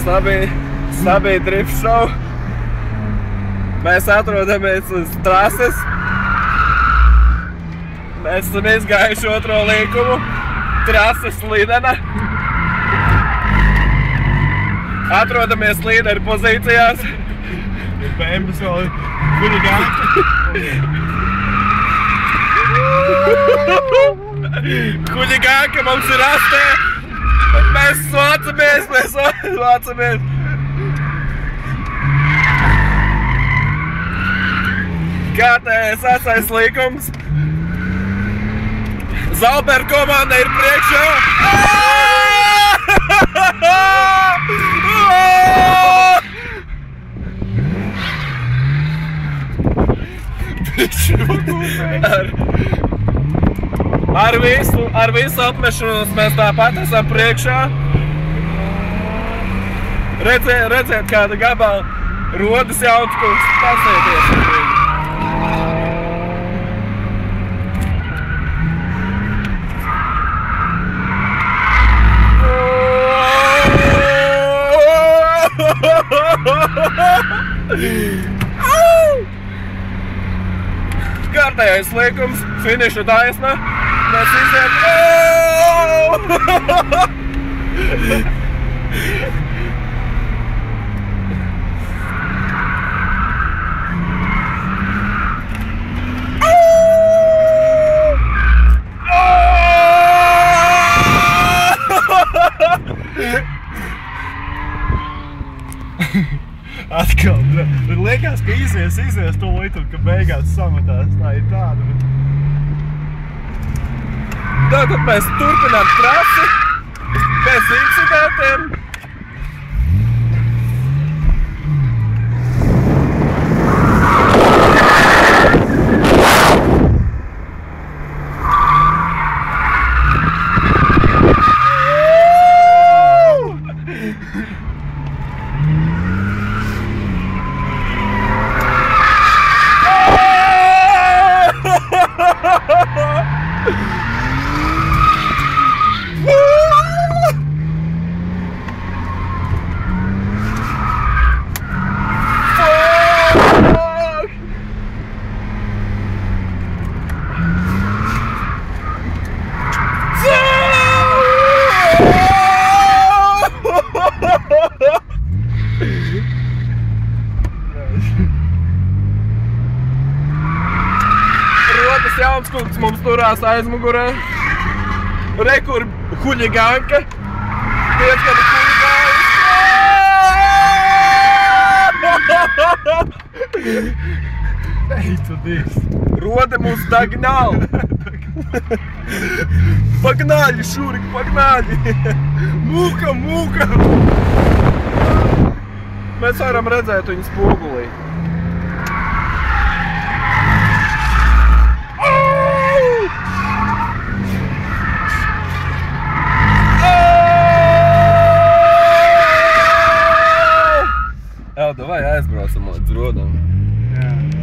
Stabī drift show. Mēs atrodamies uz trases. Mēs esam izgājuši otro līkumu. Trases lidena. Atrodamies līderu pozīcijās. Ir bēmbas vēl huligānki. Huligānki mums ir astē. Mēs svācamies. Kārtējais asais līkums. Zalber komanda ir priekšā. Ar visu apmešanos mēs tāpat esam priekšā. Redziet kāda gabala rodas Jaunskurs. Pasēties. Kārtējais liekums, finiša taisna. Mēs izējam. Atkal, tur liekas, ka izies to lītu, ka beigās samatās. Tā ir tāda. Tagad mēs turpinām trasi bez incidentiem. Rodas Jaunskurs mums turās aizmugurē. Re, kur huligānka. Diezgan huligānka. Ej, tu dievs. Rode mūs dagnāli. Pagnaļi, Šurik, pagnaļi. Mūka. Mēs varam redzēt viņu spogulī. Davai aizbraucam līdz rodam.